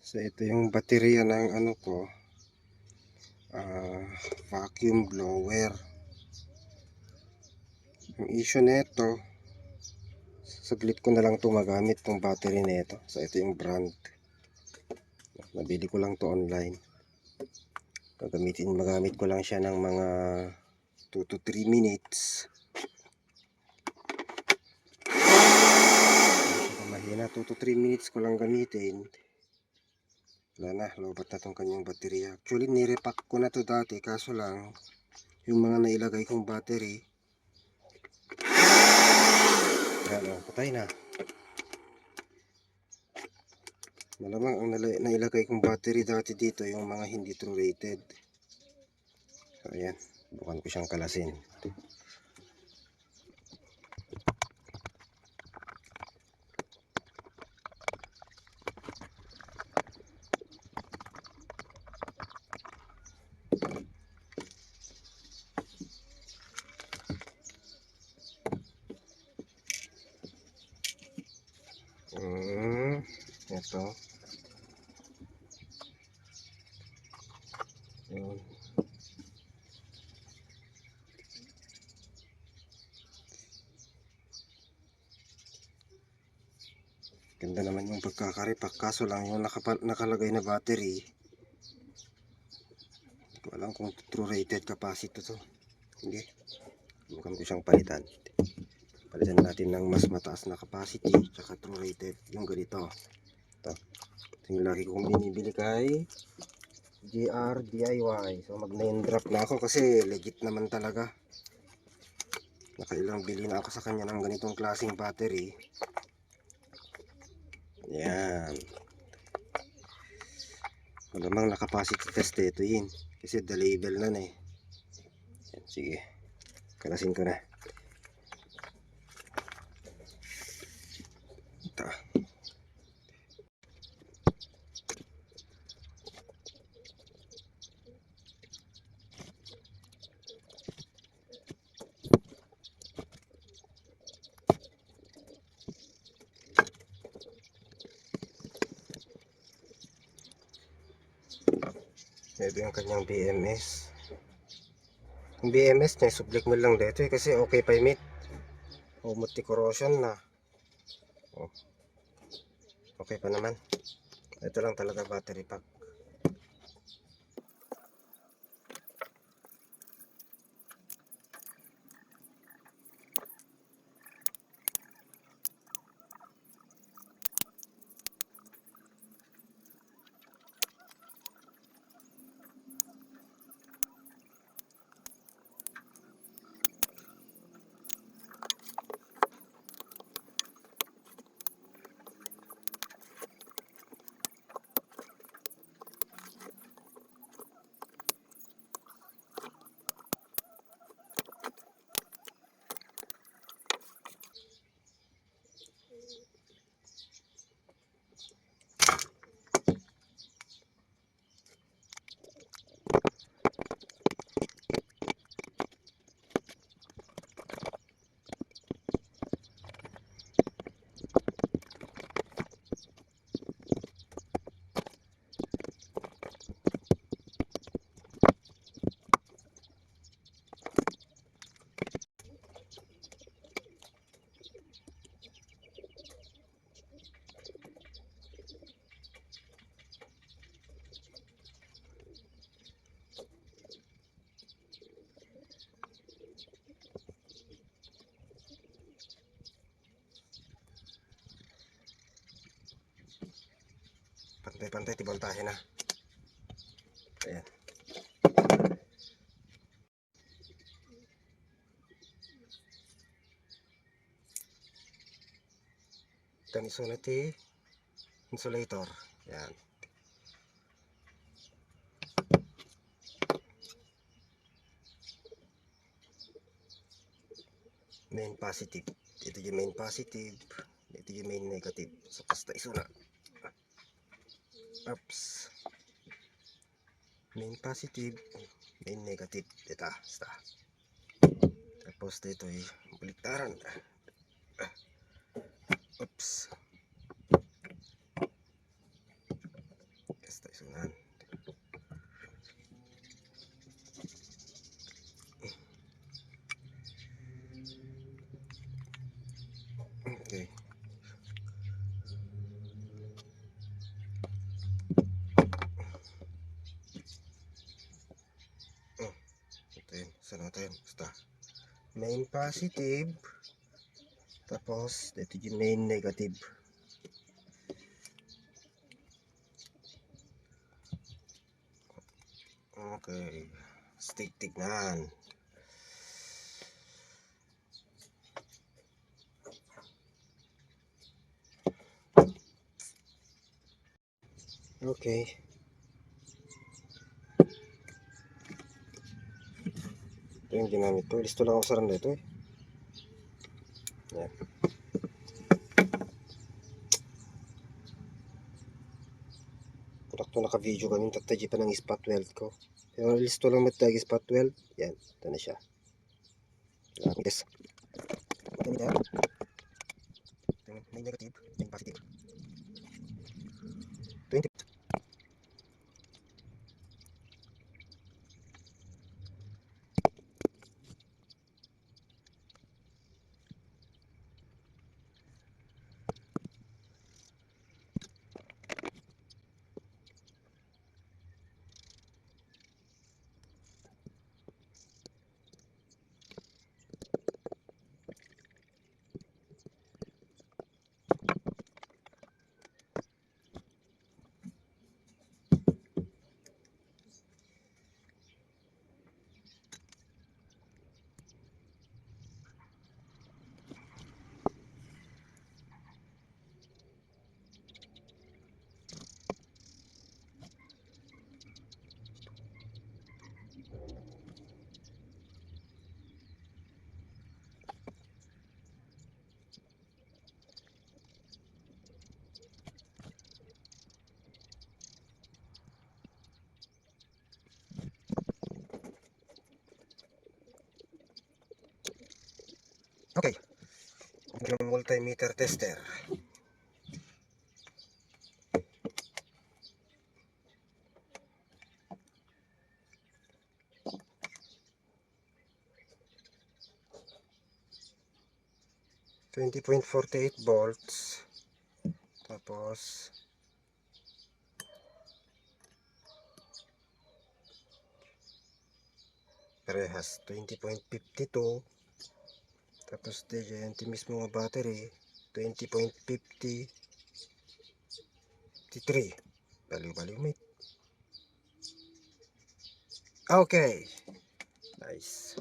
So ito yung baterya ng ano ko, vacuum blower. Yung issue nito, saglit ko na lang ito magamit tong battery nito. So ito yung brand. Nabili ko lang to online. Magamit ko lang siya ng mga 2 to 3 minutes. Mahina, 2 to 3 minutes ko lang gamitin. Wala na, lobat na tong kanyang baterya. Actually, nirepack ko na to dati, kaso lang yung mga nailagay kong battery, ano, patay na. Malamang ang nailagay kong battery dati dito yung mga hindi true rated. So ayan, bukan ko siyang kalasin. Ito. Yun. Ganda naman yung pagkakaripak, kaso lang yung nakalagay na battery, hindi ko alam kung true rated capacity to. Hindi. Bukan ko siyang palitan. Palitan natin ng mas mataas na capacity tsaka true rated, yung ganito. Ito yung lagi kong binibili kay JR DIY. So mag name drop na ako kasi legit naman talaga. Nakailang bili na ako sa kanya ng ganitong klaseng battery. Yan. Malamang na capacity test ito yun, kasi the label na eh. Yan, sige, kalasin ko na. Ito. Ito yung kanyang BMS. Yung BMS niya, sublik mo lang dito eh, kasi okay pa yung multi corrosion na. Oh, okay pa naman. Ito lang talaga battery pack. Pantay-pantay, tiboltahe na. Ayan. Dan isunati insulator. Ayan. Main positive. Ito yung main positive. Ito yung main negative. So basta isuna. Oops. Main positive, main negative. Ito, basta. Tapos dito ay baliktaran. Oops. So, yan. Okay. Ito yun. Saan natin? Basta. Main positive. Tapos, ito yung main negative. Okay. Stick tignan. Okay. Ito yung ginamit ko. Listo lang ako sa randa ito eh. Yan. Ito naka-video kami. Tatadji pa ng spot weld ko. Pero listo lang matag spot weld. Yan. Ito na siya. Lang. Yes. Ito na. Ito yung main negative. Main positive. 20. Okay. Yung multimeter tester. .48 volts. Tapos parehas 20.52. Tapos diyan mismo nga battery 20.53. Baliw mate. Okay. Nice.